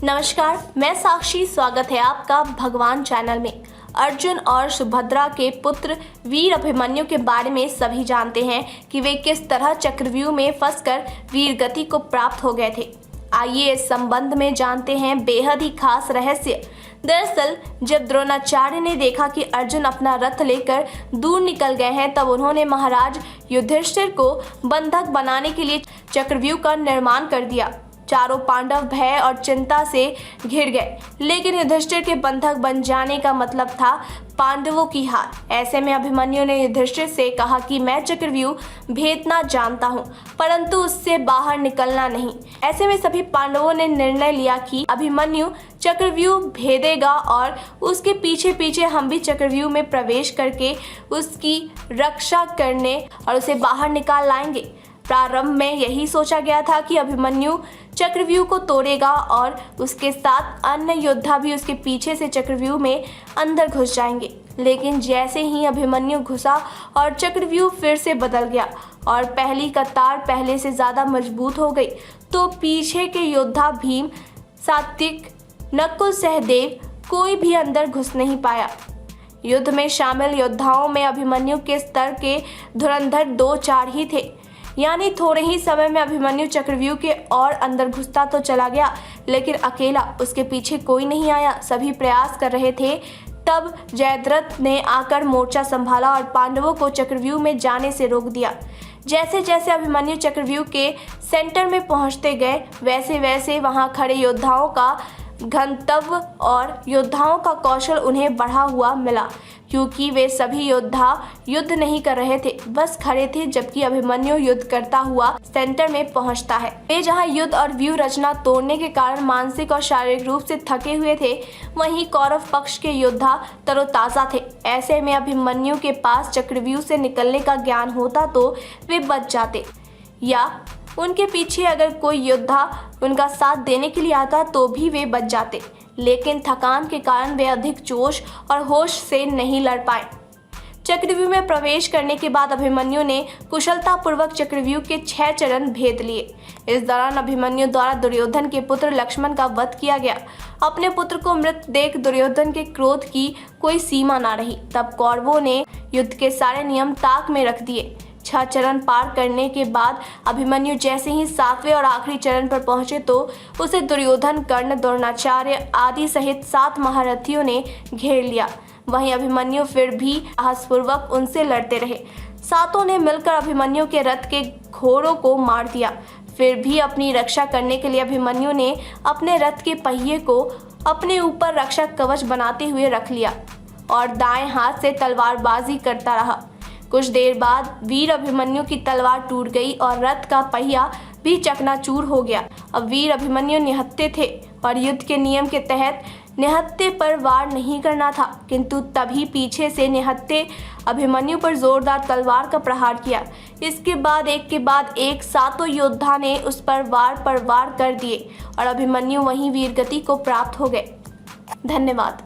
नमस्कार, मैं साक्षी। स्वागत है आपका भगवान चैनल में। अर्जुन और सुभद्रा के पुत्र वीर अभिमन्यु के बारे में सभी जानते हैं कि वे किस तरह चक्रव्यूह में फंसकर वीर गति को प्राप्त हो गए थे। आइए इस संबंध में जानते हैं बेहद ही खास रहस्य। दरअसल जब द्रोणाचार्य ने देखा कि अर्जुन अपना रथ लेकर दूर निकल गए हैं, तब उन्होंने महाराज युधिष्ठिर को बंधक बनाने के लिए चक्रव्यूह का निर्माण कर दिया। चारों पांडव भय और चिंता से घिर गए, लेकिन युधिष्ठिर के बंधक बन जाने का मतलब था पांडवों की हार। ऐसे में अभिमन्यु ने युधिष्ठिर से कहा कि मैं चक्रव्यूह भेदना जानता हूँ, परंतु उससे बाहर निकलना नहीं। ऐसे में सभी पांडवों ने निर्णय लिया कि अभिमन्यु चक्रव्यूह भेदेगा और उसके पीछे पीछे हम भी चक्रव्यूह में प्रवेश करके उसकी रक्षा करने और उसे बाहर निकाल लाएंगे। प्रारंभ में यही सोचा गया था कि अभिमन्यु चक्रव्यूह को तोड़ेगा और उसके साथ अन्य योद्धा भी उसके पीछे से चक्रव्यूह में अंदर घुस जाएंगे। लेकिन जैसे ही अभिमन्यु घुसा और चक्रव्यूह फिर से बदल गया और पहली कतार पहले से ज़्यादा मजबूत हो गई, तो पीछे के योद्धा भीम, सात्विक, नकुल, सहदेव कोई भी अंदर घुस नहीं पाया। युद्ध में शामिल योद्धाओं में अभिमन्यु के स्तर के धुरंधर 2-4 ही थे। यानी थोड़े ही समय में अभिमन्यु चक्रव्यूह के और अंदर घुसता तो चला गया, लेकिन अकेला, उसके पीछे कोई नहीं आया। सभी प्रयास कर रहे थे। तब जयद्रथ ने आकर मोर्चा संभाला और पांडवों को चक्रव्यूह में जाने से रोक दिया। जैसे जैसे अभिमन्यु चक्रव्यूह के सेंटर में पहुंचते गए, वैसे वैसे वहां खड़े योद्धाओं का गंतव्य और योद्धाओं का कौशल उन्हें बढ़ा हुआ मिला, क्योंकि वे सभी योद्धा युद्ध नहीं कर रहे थे, बस खड़े थे, जबकि अभिमन्यु युद्ध करता हुआ सेंटर में पहुंचता है। वे जहां युद्ध और व्यूह रचना तोड़ने के कारण मानसिक और शारीरिक रूप से थके हुए थे, वहीं कौरव पक्ष के योद्धा तरोताजा थे। ऐसे में अभिमन्यु के पास चक्रव्यूह से निकलने का ज्ञान होता तो वे बच जाते, या उनके पीछे अगर कोई योद्धा उनका साथ देने के लिए आता तो भी वे बच जाते। लेकिन थकान के कारण वे अधिक जोश और होश से नहीं लड़ पाए। चक्रव्यूह में प्रवेश करने के बाद अभिमन्यु ने कुशलतापूर्वक चक्रव्यूह के 6 चरण भेद लिए। इस दौरान अभिमन्यु द्वारा दुर्योधन के पुत्र लक्ष्मण का वध किया गया। अपने पुत्र को मृत देख दुर्योधन के क्रोध की कोई सीमा ना रही। तब कौरवों ने युद्ध के सारे नियम ताक में रख दिए। 6 चरण पार करने के बाद अभिमन्यु जैसे ही 7वें और आखिरी चरण पर पहुंचे तो उसे दुर्योधन, कर्ण, द्रोणाचार्य आदि सहित 7 महारथियों ने घेर लिया। वहीं अभिमन्यु फिर भी साहसपूर्वक उनसे लड़ते रहे। 7 ने मिलकर अभिमन्यु के रथ के घोड़ों को मार दिया। फिर भी अपनी रक्षा करने के लिए अभिमन्यु ने अपने रथ के पहिए को अपने ऊपर रक्षा कवच बनाते हुए रख लिया और दाएं हाथ से तलवारबाजी करता रहा। कुछ देर बाद वीर अभिमन्यु की तलवार टूट गई और रथ का पहिया भी चकनाचूर हो गया। अब वीर अभिमन्यु निहत्थे थे और युद्ध के नियम के तहत निहत्थे पर वार नहीं करना था, किंतु तभी पीछे से निहत्थे अभिमन्यु पर जोरदार तलवार का प्रहार किया। इसके बाद एक के बाद एक 7 योद्धा ने उस पर वार कर दिए और अभिमन्यु वहीं वीरगति को प्राप्त हो गए। धन्यवाद।